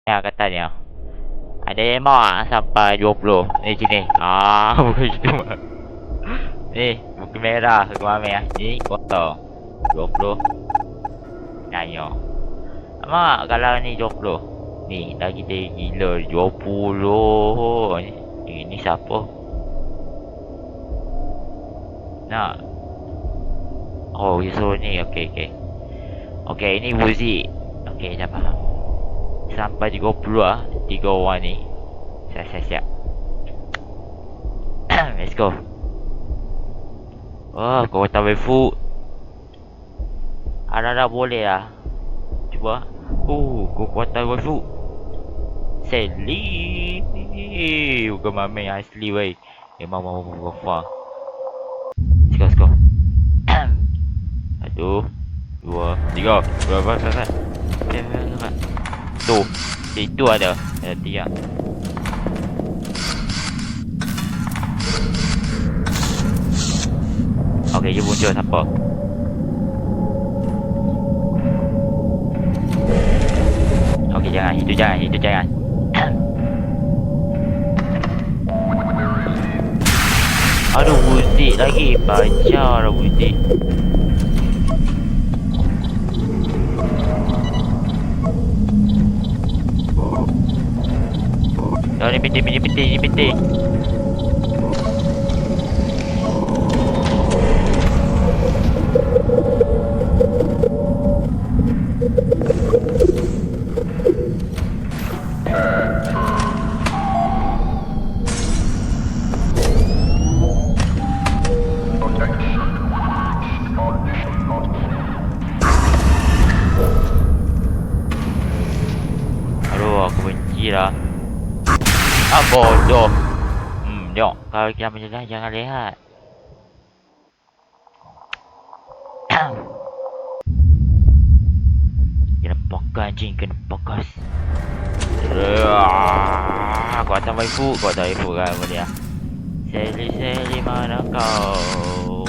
Ya katanya ada emak sampai 20 ni sini. Bukan itu. Ni buku merah ke mami ah. Ni kosong 20. Nanya mak kalau ni 20. Ni lagi dia gila 20. Ni siapa? Nak. Oh so ni okey. Okey ini Wuzi. Okey dah faham. Sampai 30 lah 3 orang ni. Siap. Let's go. Oh, kekuatan waifu. Ada boleh lah. Cuba. Kekuatan waifu. Sally. Bukan mami asli weh. Memang wafah. Let's go. 1, 2, 3. Berapa sangat? Tu. Itu ada. Ada 3. Okey, dia muncul siapa? Okey, jangan. Itu jangan. Aduh, Wuzi lagi. Baca lah Wuzi. Oh, ni piti. Aduh, aku benci lah. Bodoh. Tengok. Kalau kita menjelaskan jangan lihat. Kena pokas anjing. Kuatan waifu kan boleh lah. Sally mana kau?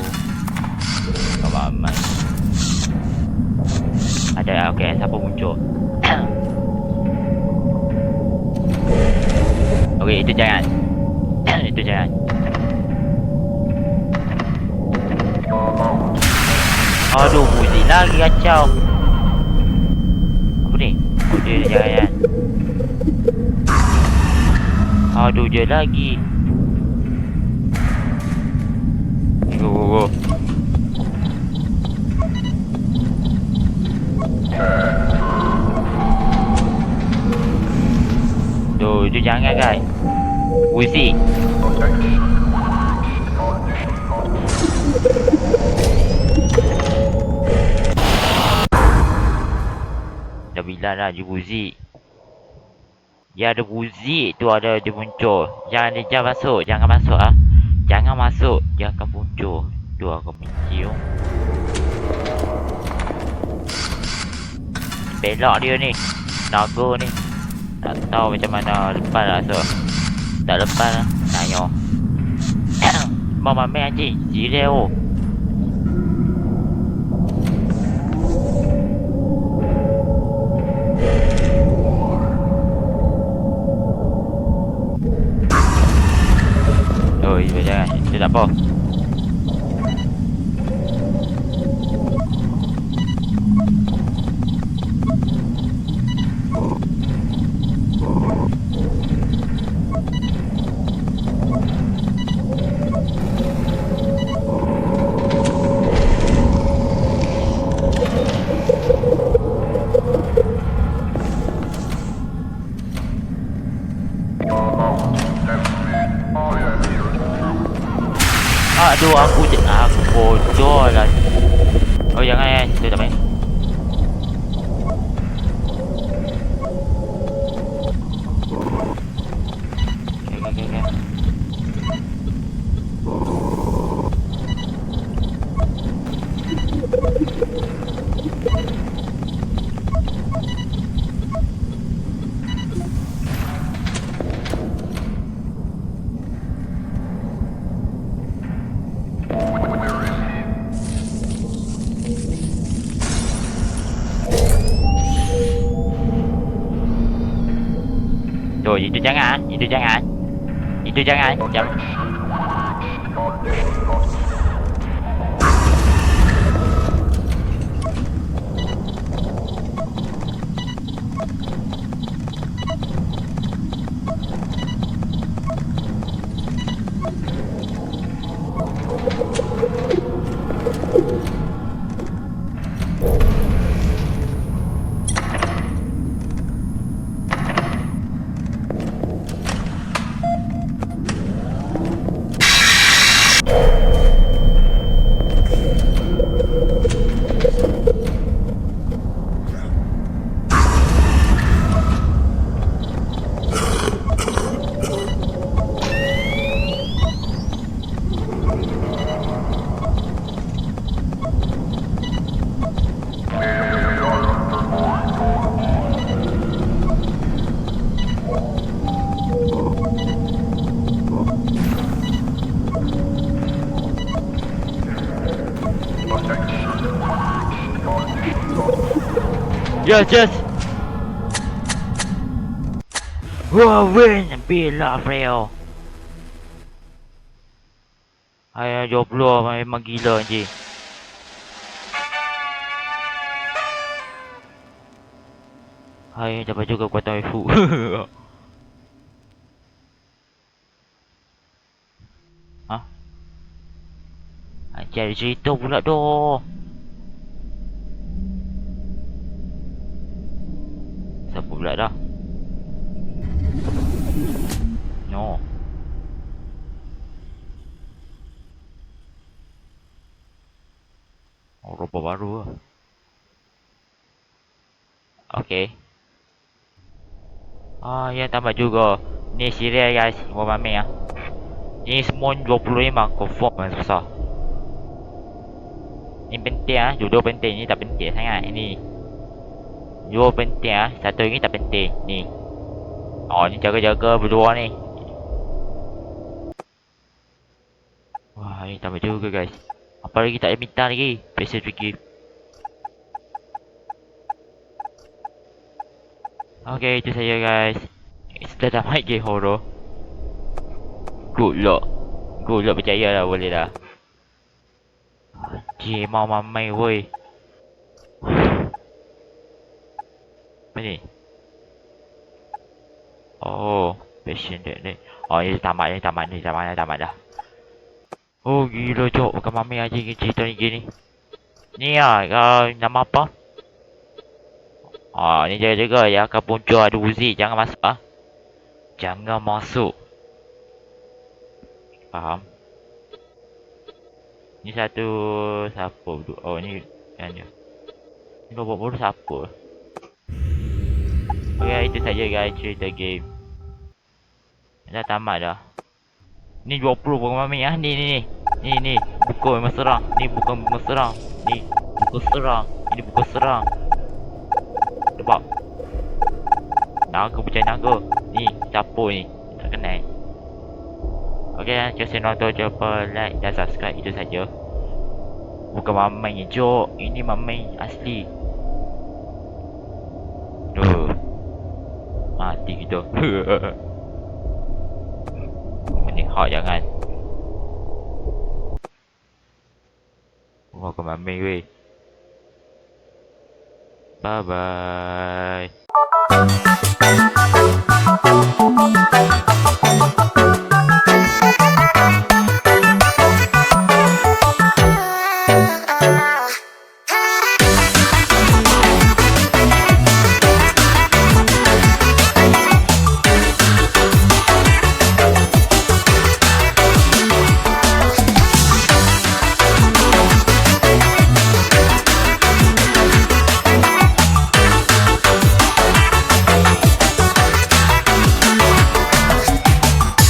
Kau aman. Ada okey siapa muncul? Okey itu jangan. Aduh Wuzi lagi kacau. Apa ni? Dia jangan. Aduh dia lagi. Go. Tuh, itu jangan guys. Wuzi. Dah bilang lah dia Wuzi. Dia ada Wuzi tu ada dia muncul. Jangan masuk. Jangan masuk. Dia akan muncul. Tu aku mencium. Belok dia ni. Naga ni. Tak tahu macam mana lepas lah so. Tak lepas lah. Nanya. Mama main anjing. Serius oh. Jangan. Itu tak apa. Aduh aku bodoh lah. Oh jangan itu tak main. Okay. Tuh, itu jangan. Itu jangan. Itu jangan. Jangan. Yes, yes. Wah, win. Bila, Freo. Ayah, jomblo memang gila je. Hai, dapat juga kuatan waifu. Hah? Anjay, cerita pula doh. Siapa pula dah? No. Oh, robot baru lah. Okay. Ah, ya tambah juga. Ni serial guys, gua main ah. Ni semua 25 confirm yang susah. Ni penting ah, dua penting ni tak penting sangat. Ini dua penting ah, satu ni tak penting. Ni. Oh, ni jaga-jaga berdua ni. Wah, ni tambah juga guys. Apa lagi tak ada minta lagi? Biasa pergi. Okay, itu saja guys. Sudah tamat game horror. Good luck. Good luck, percaya lah, boleh lah. Cik, mau mamai woi. Apa ni? Oh, passion dead ni. Oh, ini tamat dah. Oh, gila cok, bukan mami aja cerita ni gini. Ni lah, nama apa? Oh, ni jaga-jaga ya, akan muncul ada Uzi, jangan masuk ah. Jangan masuk. Faham? Ni satu siapa? Oh, ni kan dia. Ni robot baru siapa? Okay, itu saja guys cerita game. Dah tamat dah. Ni 20 bukan mami ah. Ni. Buka memang serang. Ni bukan memang serang. Ni bukan serang. Ini bukan serang. Nampak? Naga macam naga. Ni siapa ni? Tak kenal. Okay, jangan kasih nonton, jangan like dan subscribe. Itu saja. Bukan mamai jok. Ini mamai asli. Mati kita. Ini hak jangan. Bukan mamai weh. Bye bye.